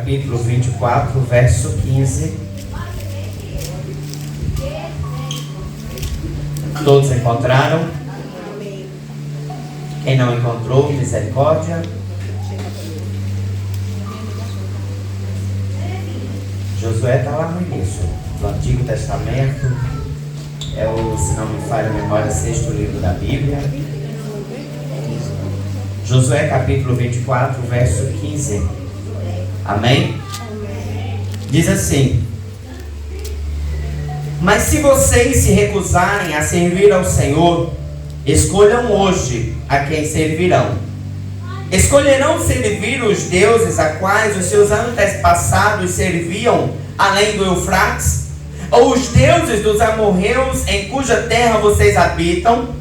capítulo 24, verso 15. Todos encontraram? Quem não encontrou, misericórdia. Josué está lá no início do Antigo Testamento. É o, se não me falha a memória, sexto livro da Bíblia. Josué capítulo 24, verso 15. Amém? Diz assim: mas se vocês se recusarem a servir ao Senhor, escolham hoje a quem servirão. Escolherão servir os deuses a quais os seus antepassados serviam além do Eufrates? Ou os deuses dos amorreus em cuja terra vocês habitam?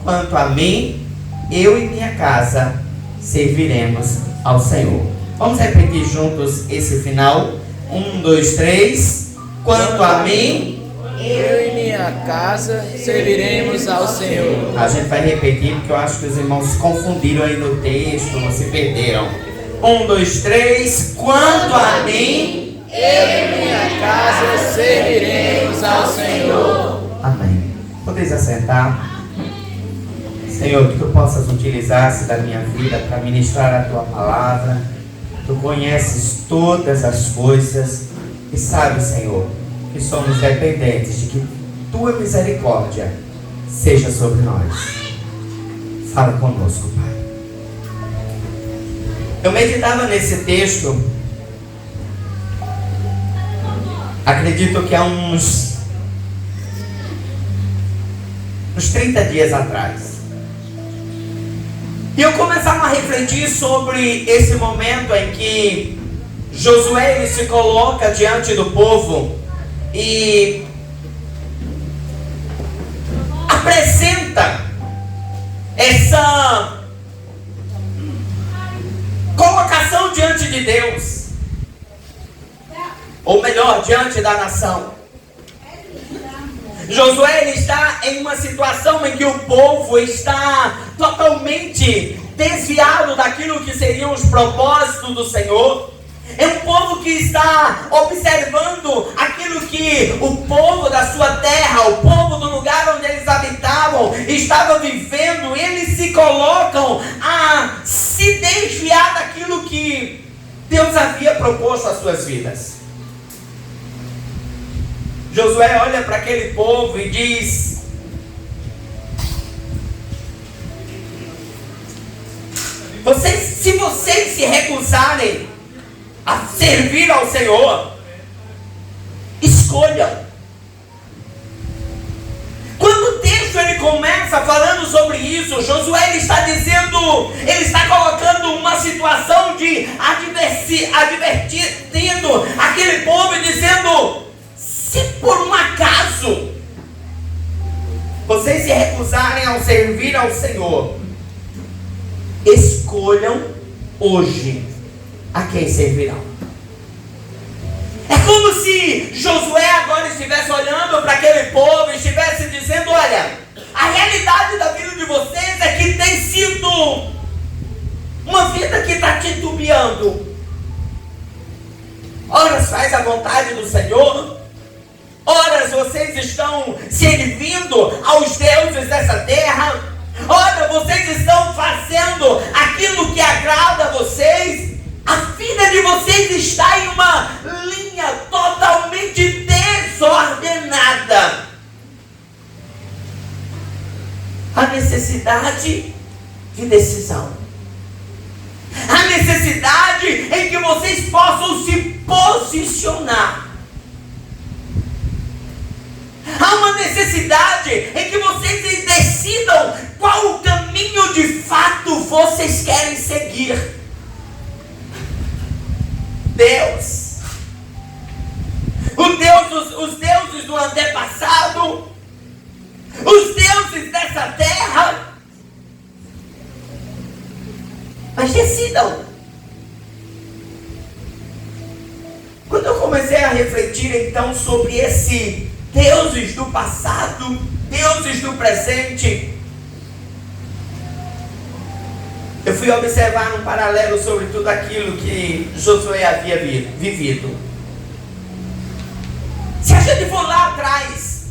Quanto a mim, eu e minha casa serviremos ao Senhor. Vamos repetir juntos esse final? 1, 2, 3. Quanto a mim, eu e minha casa serviremos ao Senhor. A gente vai repetir porque eu acho que os irmãos se confundiram aí no texto, não se perderam. 1, 2, 3. Quanto a mim, eu e minha casa serviremos ao Senhor. Amém. Podeis assentar. Senhor, que Tu possas utilizar-se da minha vida para ministrar a Tua palavra. Tu conheces todas as coisas e sabes, Senhor, que somos dependentes de que Tua misericórdia seja sobre nós. Fala conosco, Pai. Eu meditava nesse texto, acredito que há uns 30 dias atrás. E eu começava a refletir sobre esse momento em que Josué ele se coloca diante do povo e apresenta essa colocação diante de Deus, ou melhor, diante da nação. Josué ele está em uma situação em que o povo está totalmente desviado daquilo que seriam os propósitos do Senhor. É um povo que está observando aquilo que o povo da sua terra, o povo do lugar onde eles habitavam, estava vivendo. Eles se colocam a se desviar daquilo que Deus havia proposto às suas vidas. Josué olha para aquele povo e diz: se vocês se recusarem a servir ao Senhor, escolham. Quando o texto ele começa falando sobre isso, Josué ele está dizendo, ele está colocando uma situação de advertindo aquele povo e dizendo: se por um acaso vocês se recusarem a servir ao Senhor, escolham hoje a quem servirão. É como se Josué agora estivesse olhando para aquele povo e estivesse dizendo: olha, a realidade da vida de vocês é que tem sido uma vida que está titubeando. Ora faz a vontade do Senhor, ora vocês estão servindo aos deuses dessa terra, ora vocês estão fazendo aquilo que agrada a vocês. A vida de vocês está em uma linha totalmente desordenada. A necessidade de decisão, a necessidade em que vocês possam se posicionar. Há uma necessidade em que vocês decidam qual o caminho de fato vocês querem seguir. Deus, os deuses do antepassado, os deuses dessa terra, mas decidam. Quando eu comecei a refletir então sobre esse deuses do passado, deuses do presente, Eu fui observar um paralelo sobre tudo aquilo que Josué havia vivido. Se a gente for lá atrás,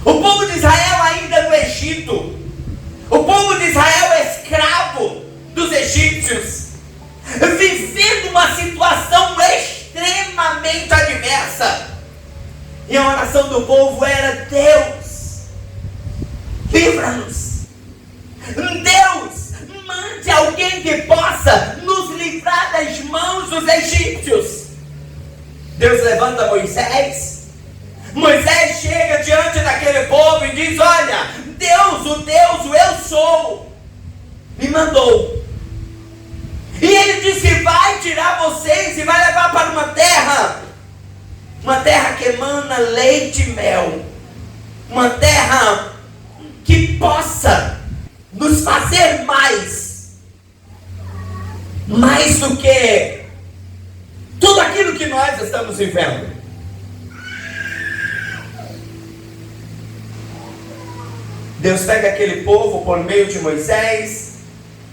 o povo de Israel ainda no Egito, o povo de Israel escravo dos egípcios, vivendo uma situação extremamente adversa. E a oração do povo era: Deus, livra-nos. Deus, mande alguém que possa nos livrar das mãos dos egípcios. Deus levanta Moisés. Moisés chega diante daquele povo e diz: olha, Deus, o eu sou, me mandou. E ele disse: vai tirar vocês e vai levar para uma terra que emana leite e mel. Uma terra que possa nos fazer mais do que tudo aquilo que nós estamos vivendo. Deus pega aquele povo por meio de Moisés,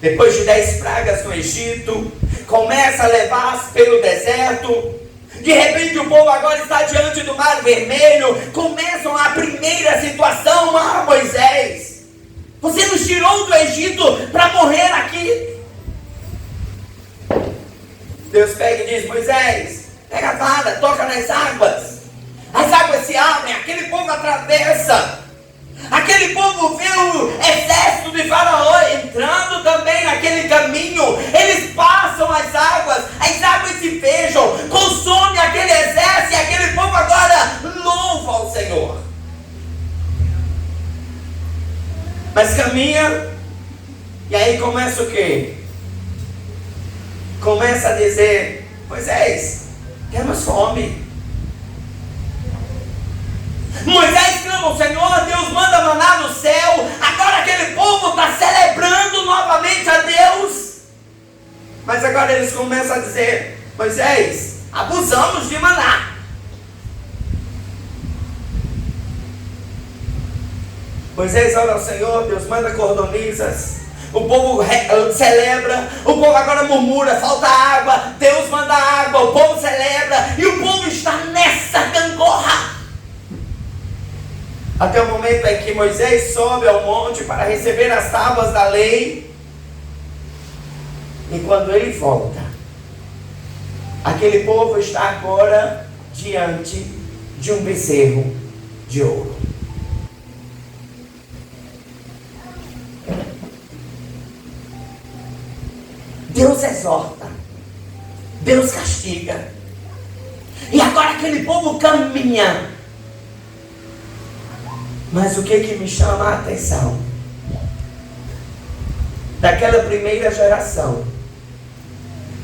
depois de 10 pragas no Egito, começa a levar pelo deserto. De repente o povo agora está diante do Mar Vermelho. Começam a primeira situação: Moisés, você nos tirou do Egito para morrer aqui. Deus pega e diz: Moisés, pega a vara, toca nas águas. As águas se abrem, aquele povo atravessa. Aquele povo vê o exército de Faraó entrando também naquele caminho. Eles passam as águas se fecham, consome aquele exército, e aquele povo agora louva ao Senhor. Mas caminha, e aí começa o quê? Começa a dizer: Moisés, temos fome. Moisés clama ao Senhor, Deus manda maná no céu. Agora aquele povo está celebrando novamente a Deus. Mas agora eles começam a dizer: Moisés, abusamos de maná. Moisés ora ao Senhor, Deus manda cordonizas. O povo celebra, o povo agora murmura: falta água. Deus manda água, o povo celebra, e o povo está nessa gangorra. Até o momento em que Moisés sobe ao monte para receber as tábuas da lei. E quando ele volta, aquele povo está agora diante de um bezerro de ouro. Deus exorta, Deus castiga, e agora aquele povo caminha. Mas o que me chama a atenção? Daquela primeira geração,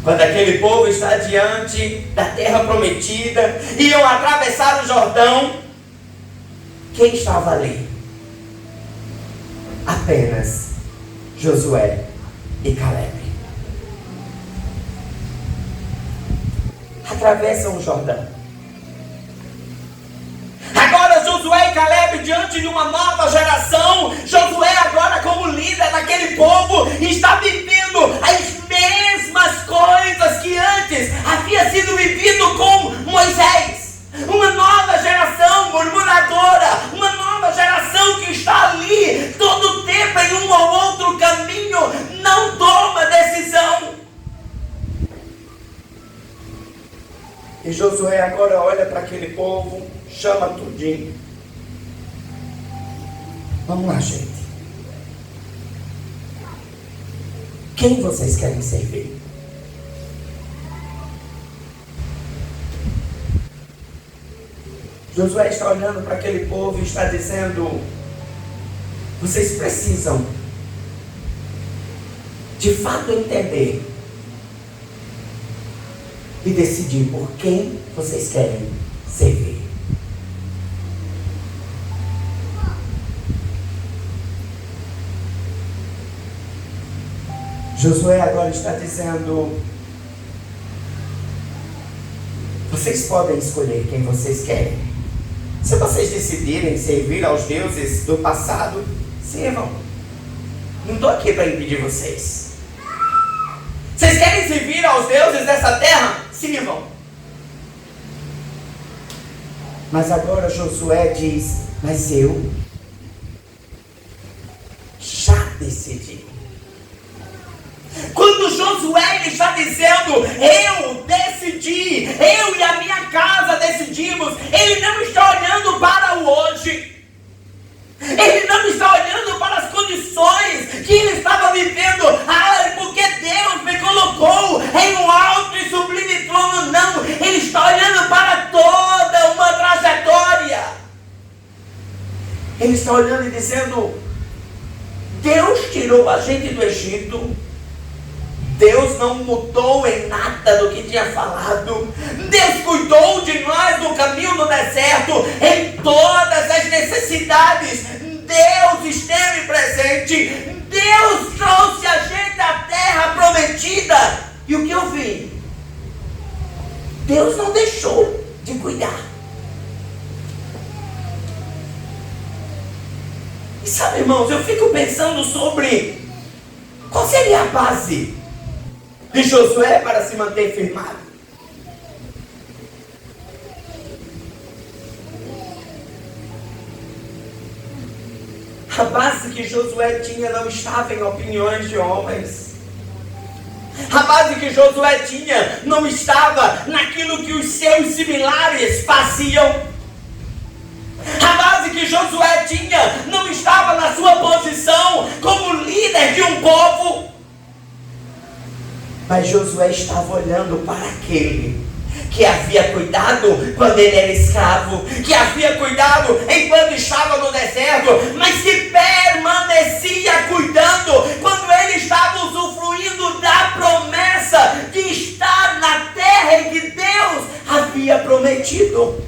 quando aquele povo está diante da terra prometida, iam atravessar o Jordão, quem estava ali? Apenas Josué e Caleb. Atravessam o Jordão. Agora Josué e Caleb diante de uma nova geração. Josué agora como líder daquele povo está vivendo as mesmas coisas que antes havia sido vivido com Moisés. Uma nova geração murmuradora, uma nova geração que está ali todo o tempo em um ou outro caminho, não toma decisão. E Josué agora olha para aquele povo, chama tudinho. Vamos lá, gente. Quem vocês querem servir? Josué está olhando para aquele povo e está dizendo: vocês precisam de fato entender e decidir por quem vocês querem servir. Josué agora está dizendo: vocês podem escolher quem vocês querem. Se vocês decidirem servir aos deuses do passado, sirvam. Não estou aqui para impedir vocês. aos deuses dessa terra, sirvam. Mas agora Josué diz, mas eu já decidi. Quando Josué ele está dizendo, eu decidi, eu e a minha casa decidimos, ele não está olhando para o hoje. Ele não está olhando para as condições que ele estava vivendo. Porque Deus me colocou em um alto e sublime trono. Não, ele está olhando para toda uma trajetória. Ele está olhando e dizendo, Deus tirou a gente do Egito. Deus não mudou em nada do que tinha falado. Deus cuidou de nós no caminho do deserto, em todas as necessidades. Deus esteve presente. Deus trouxe a gente à terra prometida. E o que eu vi? Deus não deixou de cuidar. E sabe, irmãos, eu fico pensando sobre qual seria a base de Josué para se manter firmado. A base que Josué tinha não estava em opiniões de homens. A base que Josué tinha não estava naquilo que os seus similares faziam. A base que Josué tinha não estava na sua posição como líder de um povo. Mas Josué estava olhando para aquele que havia cuidado quando ele era escravo, que havia cuidado enquanto estava no deserto, mas que permanecia cuidando quando ele estava usufruindo da promessa de estar na terra em que Deus havia prometido.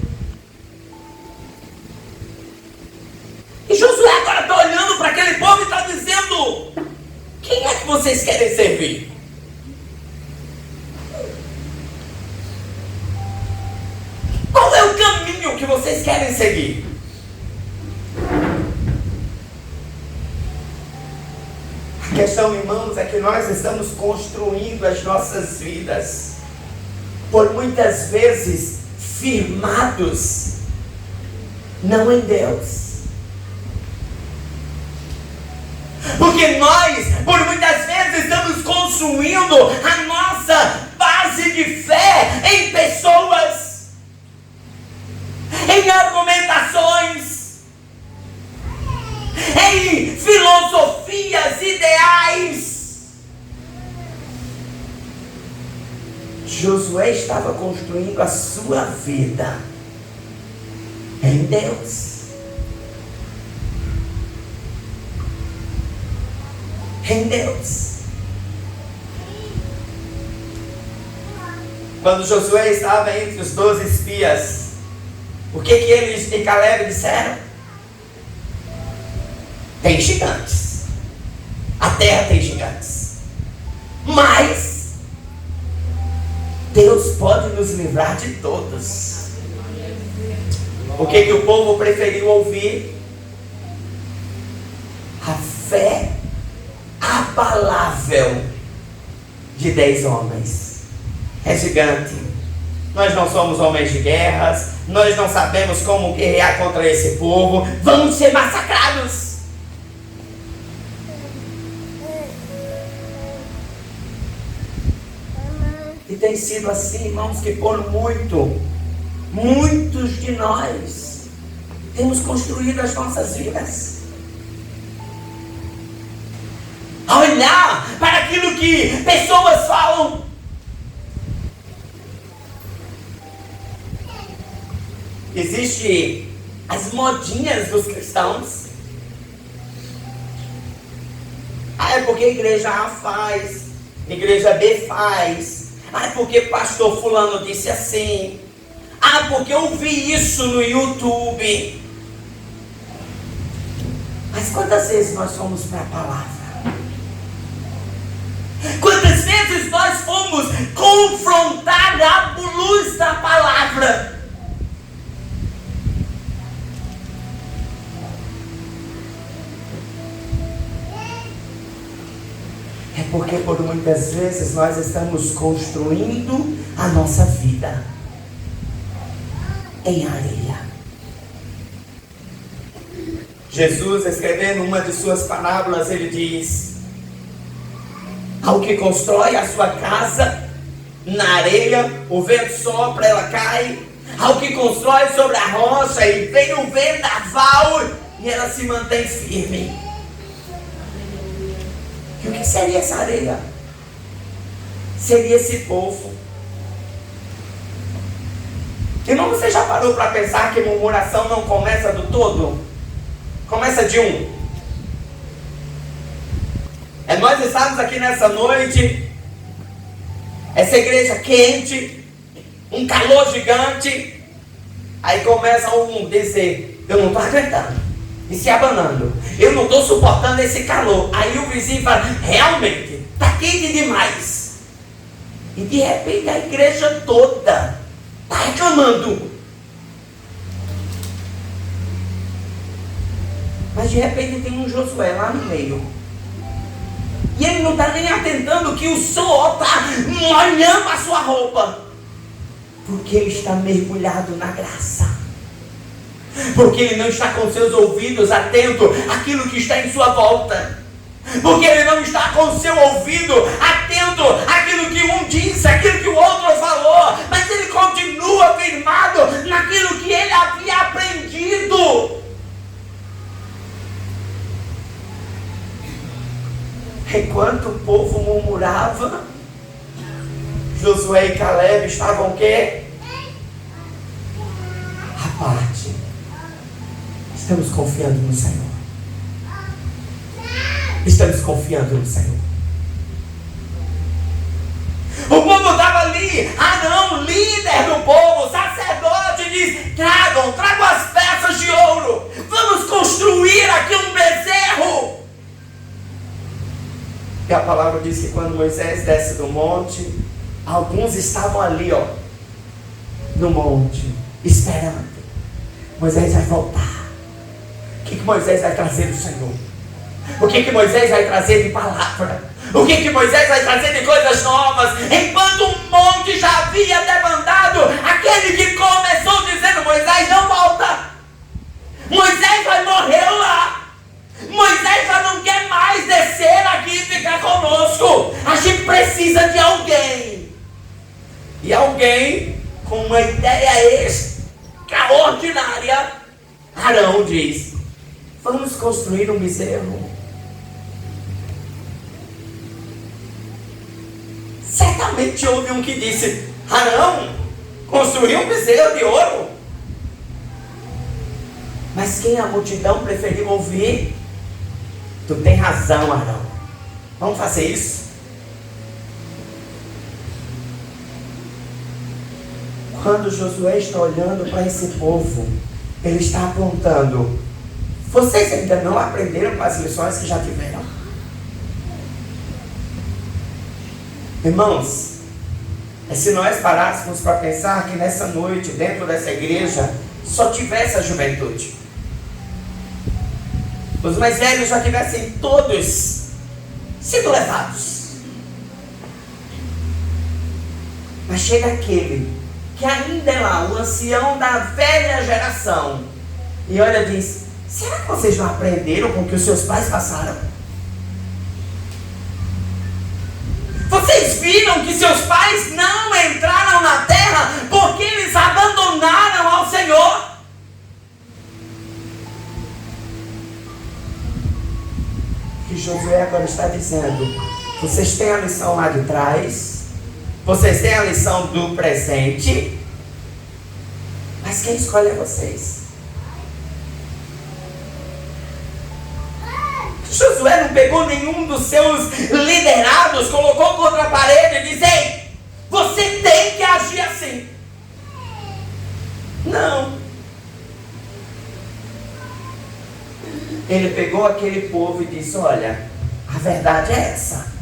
E Josué agora está olhando para aquele povo e está dizendo, quem é que vocês querem servir? Qual é o caminho que vocês querem seguir? A questão, irmãos, é que nós estamos construindo as nossas vidas, por muitas vezes firmados, não em Deus. Porque nós, por muitas vezes, estamos construindo a nossa base de fé em pessoas, em argumentações, em filosofias, ideais. Josué estava construindo a sua vida em Deus. Em Deus. Quando Josué estava entre os 12 espias, o que eles e Caleb disseram? Tem gigantes. A terra tem gigantes. Mas Deus pode nos livrar de todos. O que o povo preferiu ouvir? A fé abalável de 10 homens. É gigante. Nós não somos homens de guerras. Nós não sabemos como guerrear contra esse povo. Vamos ser massacrados. E tem sido assim, irmãos, que por muitos de nós temos construído as nossas vidas. A olhar para aquilo que pessoas falam. Existem as modinhas dos cristãos. É porque a igreja A faz, a igreja B faz. É porque pastor fulano disse assim. Porque eu vi isso no YouTube. Mas quantas vezes nós fomos para a palavra? Quantas vezes nós fomos confrontar a luz da palavra? É porque por muitas vezes nós estamos construindo a nossa vida em areia. Jesus, escrevendo uma de suas parábolas, ele diz: ao que constrói a sua casa na areia, o vento sopra, ela cai. Ao que constrói sobre a rocha, e vem o vendaval, e ela se mantém firme. E o que seria essa areia? Seria esse povo. Irmão, você já parou para pensar que murmuração não começa do todo? Começa de um. É nós estamos aqui nessa noite, essa igreja quente, um calor gigante. Aí começa um dizer: eu não estou aguentando. E se abanando. Eu não estou suportando esse calor. Aí o vizinho fala: realmente, está quente demais. E de repente a igreja toda está reclamando. Mas de repente tem um Josué lá no meio. E ele não está nem atentando que o suor está molhando a sua roupa. Porque ele está mergulhado na graça. Porque ele não está com seus ouvidos atentos àquilo que está em sua volta. Porque ele não está com seu ouvido atento àquilo que um disse, àquilo que o outro falou. Mas ele continua firmado naquilo que ele havia aprendido. Enquanto o povo murmurava, Josué e Caleb estavam o quê? À parte. Estamos confiando no Senhor. Estamos confiando no Senhor. O povo estava ali. Arão, líder do povo, sacerdote, diz: tragam as peças de ouro. Vamos construir aqui um bezerro. E a palavra diz que quando Moisés desce do monte, alguns estavam ali, no monte, esperando. Moisés vai voltar. O que Moisés vai trazer do Senhor? O que Moisés vai trazer de palavra? O que Moisés vai trazer de coisas novas? Enquanto o monte já havia debandado, aquele que começou dizendo: Moisés não volta. Moisés vai morrer lá. Moisés já não quer mais descer aqui e ficar conosco. A gente precisa de alguém. E alguém com uma ideia extraordinária. Arão diz: vamos construir um bezerro. Certamente houve um que disse: Arão, construir um bezerro de ouro. Mas quem a multidão preferiu ouvir? Tu tem razão, Arão. Vamos fazer isso? Quando Josué está olhando para esse povo, ele está apontando: vocês ainda não aprenderam com as lições que já tiveram? Irmãos, se nós parássemos para pensar que nessa noite, dentro dessa igreja, só tivesse a juventude, os mais velhos já tivessem todos sido levados. Mas chega aquele que ainda é lá, o ancião da velha geração, e olha e diz: será que vocês não aprenderam com o que os seus pais passaram? Vocês viram que seus pais não entraram na terra porque eles abandonaram ao Senhor? E Josué agora está dizendo: vocês têm a lição lá de trás, vocês têm a lição do presente, mas quem escolhe é vocês. Josué não pegou nenhum dos seus liderados, colocou contra a parede e disse: ei, você tem que agir assim. Não. Ele pegou aquele povo e disse: olha, a verdade é essa.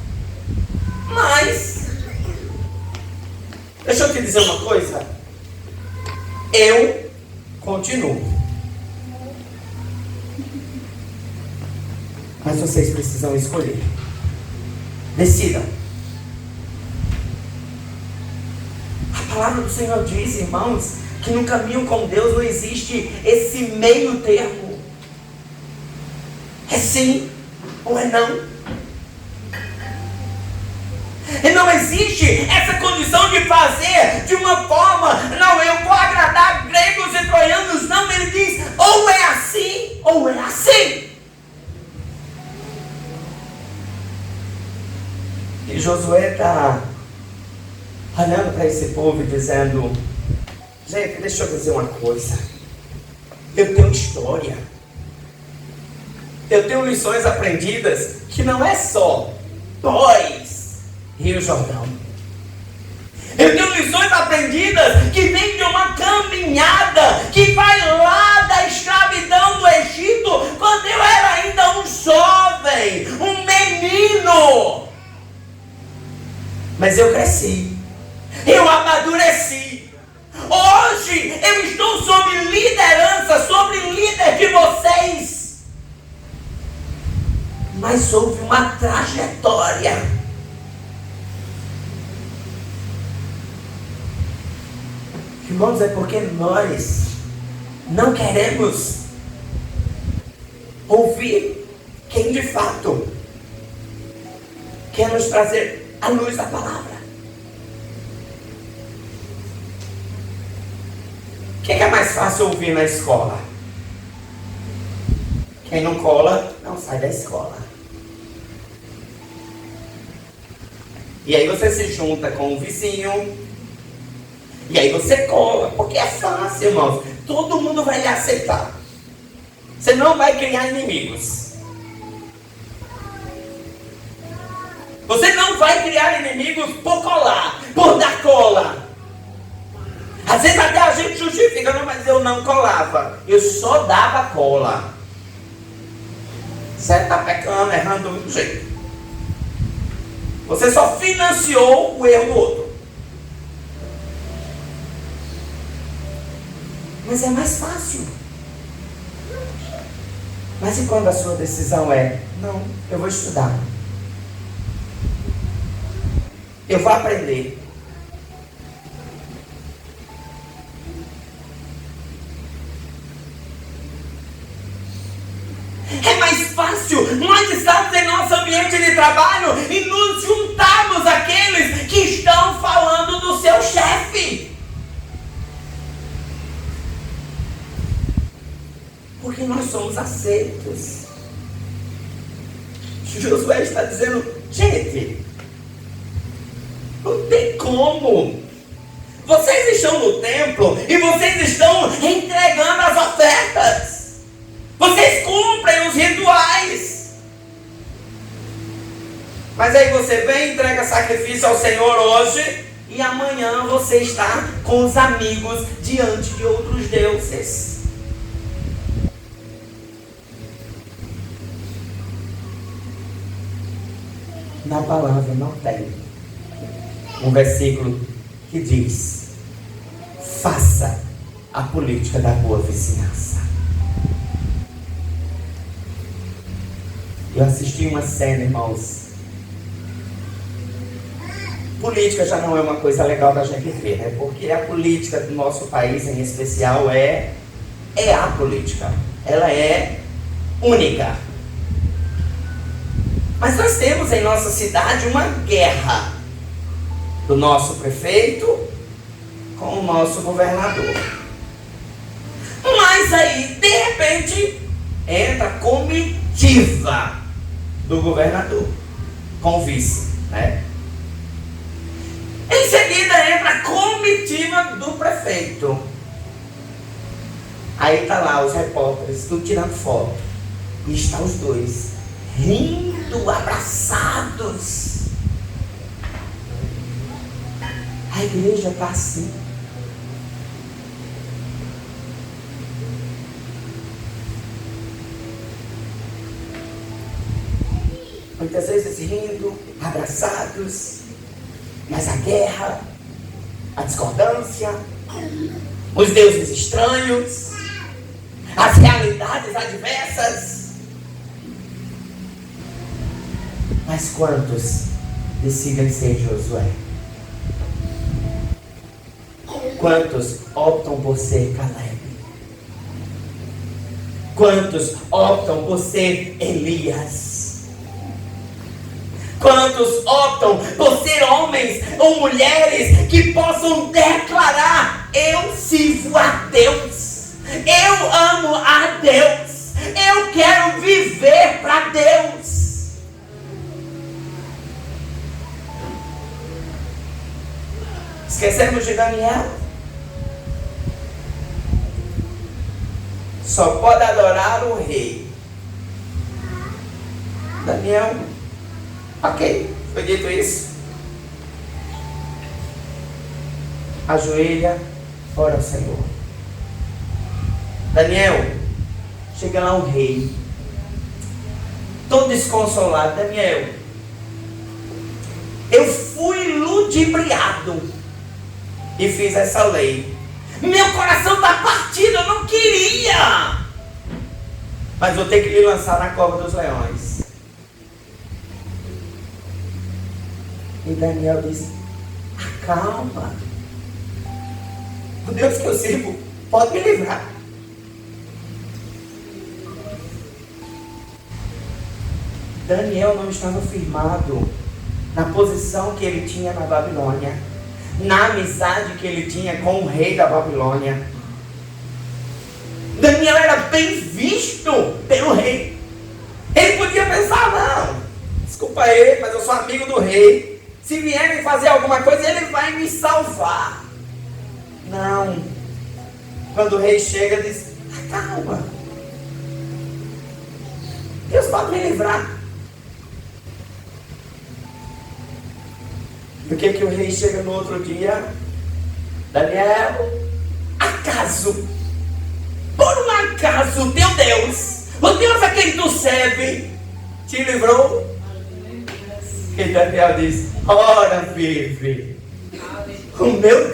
Mas, deixa eu te dizer uma coisa. Eu continuo. Mas vocês precisam escolher. Decidam. A palavra do Senhor diz, irmãos, que no caminho com Deus não existe esse meio termo. É sim ou é não. E não existe essa condição de fazer de uma forma, não, eu vou agradar gregos e troianos, não, ele diz, ou é assim, ou é assim. E Josué está olhando para esse povo e dizendo, gente, deixa eu dizer uma coisa, eu tenho história, eu tenho lições aprendidas, que não é só pós Rio Jordão. Eu tenho lições aprendidas que vem de uma caminhada que vai lá da escravidão do Egito, quando eu era ainda um jovem, um menino. Mas eu cresci, eu amadureci. Hoje eu estou sob liderança, sobre líder de vocês. Mas houve uma trajetória. Irmãos, é porque nós não queremos ouvir quem de fato quer nos trazer a luz da palavra. O que é mais fácil ouvir na escola? Quem não cola, não sai da escola. E aí você se junta com o vizinho. E aí você cola, porque é fácil, irmãos. Todo mundo vai lhe aceitar. Você não vai criar inimigos. Você não vai criar inimigos por colar, por dar cola. Às vezes até a gente justifica, não, mas eu não colava. Eu só dava cola. Você está pecando, errando do jeito. Você só financiou o erro do outro. Mas é mais fácil. Mas e quando a sua decisão é, não, eu vou estudar. Eu vou aprender. É mais fácil nós estarmos em nosso ambiente de trabalho e nos juntarmos àqueles que estão falando do seu chefe. Porque nós somos aceitos. Josué está dizendo, gente, não tem como. Vocês estão no templo e vocês estão entregando as ofertas. Vocês cumprem os rituais. Mas aí você vem e entrega sacrifício ao Senhor hoje e amanhã você está com os amigos diante de outros deuses. Na palavra não tem um versículo que diz: faça a política da boa vizinhança. Eu assisti uma cena, irmãos. Política já não é uma coisa legal da gente ver, né? Porque a política do nosso país em especial é a política. Ela é única. Mas nós temos em nossa cidade uma guerra do nosso prefeito com o nosso governador. Mas aí, de repente, entra a comitiva do governador com o vice, né? Em seguida entra a comitiva do prefeito. Aí tá lá os repórteres, tudo tirando foto. E estão os dois rindo, abraçados. A igreja está assim. Muitas vezes rindo, abraçados, mas a guerra, a discordância, os deuses estranhos, as realidades adversas. Mas quantos decidem ser Josué? Quantos optam por ser Caleb? Quantos optam por ser Elias? Quantos optam por ser homens ou mulheres que possam declarar: eu sirvo a Deus, eu amo a Deus, eu quero viver para Deus? Esquecemos de Daniel. Só pode adorar o rei. Daniel, ok, foi dito isso. Ajoelha, ora ao Senhor. Daniel, chega lá um rei, todo desconsolado. Daniel, eu fui ludibriado e fiz essa lei. Meu coração está partido, eu não queria, mas vou ter que lhe lançar na cova dos leões. E Daniel disse: acalma, o Deus que eu sirvo pode me livrar. Daniel não estava firmado na posição que ele tinha na Babilônia, na amizade que ele tinha com o rei da Babilônia. Daniel era bem visto pelo rei. Ele podia pensar: não, desculpa aí, mas eu sou amigo do rei, se vierem fazer alguma coisa, ele vai me salvar. Não. Quando o rei chega, diz: calma, Deus pode me livrar. Por que o rei chega no outro dia? Daniel, acaso, por um acaso, teu Deus, o Deus a quem tu serve, te livrou? E Daniel diz: ora vive, o meu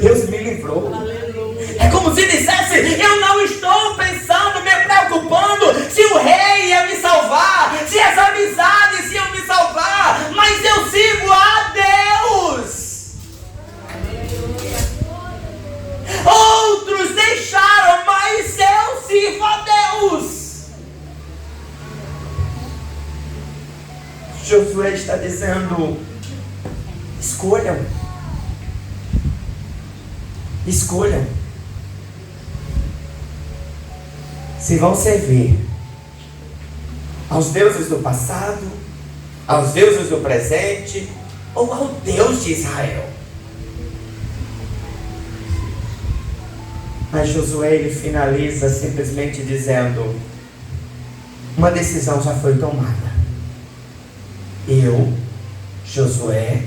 Deus me livrou. É como se dissesse: eu não estou pensando, me preocupando se o rei ia me salvar, se as amizades iam me salvar, mas eu sirvo a Deus. Outros deixaram, mas eu sirvo a Deus. Josué está dizendo: escolham. Escolham. Se vão servir aos deuses do passado, aos deuses do presente, ou ao Deus de Israel. Mas Josué, ele finaliza simplesmente dizendo: uma decisão já foi tomada. Eu, Josué,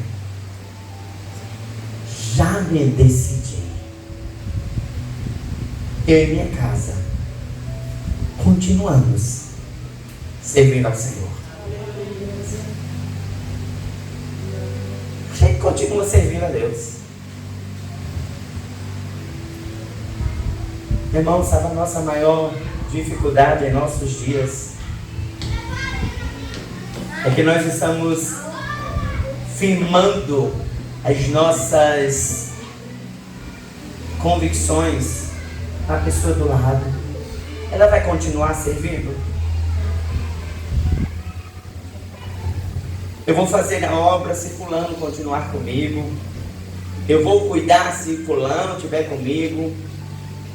já me decidi. Eu e minha casa continuamos servindo ao Senhor. A gente continua servindo a Deus. Irmão, sabe a nossa maior dificuldade em nossos dias? É que nós estamos firmando as nossas convicções na pessoa do lado. Ela vai continuar servindo? Eu vou fazer a obra se fulano continuar comigo. Eu vou cuidar se fulano estiver comigo.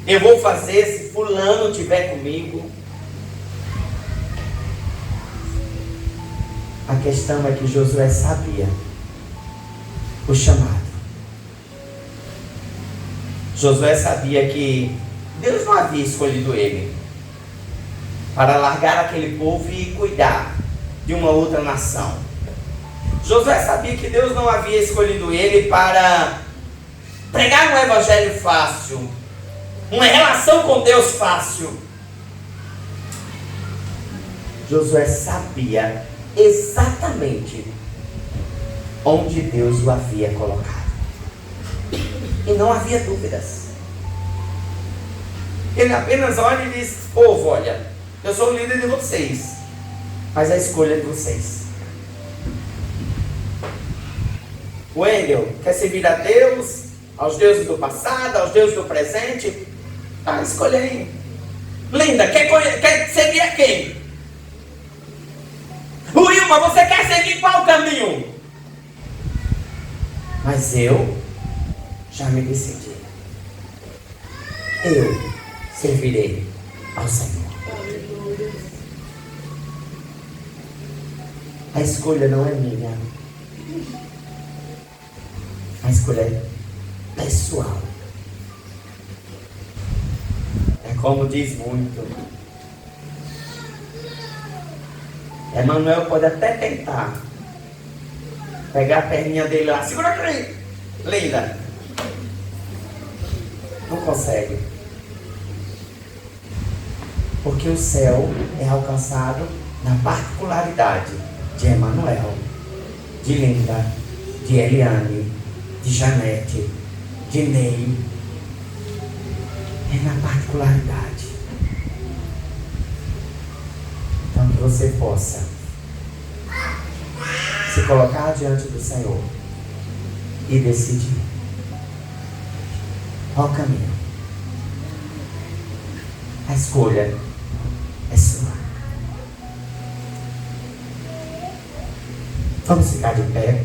Eu vou fazer se fulano estiver comigo. A questão é que Josué sabia o chamado. Josué sabia que Deus não havia escolhido ele para largar aquele povo e cuidar de uma outra nação. Josué sabia que Deus não havia escolhido ele para pregar um evangelho fácil, uma relação com Deus fácil. Josué sabia exatamente onde Deus o havia colocado. E não havia dúvidas. Ele apenas olha e diz: povo, olha, eu sou o líder de vocês, Mas a escolha é de vocês. Wendel quer servir a Deus, aos deuses do passado, aos deuses do presente? Tá escolhendo. Linda, quer seguir a quem? Wilma, você quer seguir qual caminho? Mas eu já me decidi. Eu servirei ao Senhor. A escolha não é minha. A escolha é pessoal. É como diz muito. Emanuel pode até tentar pegar a perninha dele lá. Segura aqui, linda. Não consegue. Porque o céu é alcançado na particularidade de Emanuel, de Linda, de Eliane, de Janete, de Ney. É na particularidade. Então que você possa se colocar diante do Senhor e decidir qual caminho. A escolha é sua. Vamos ficar de pé.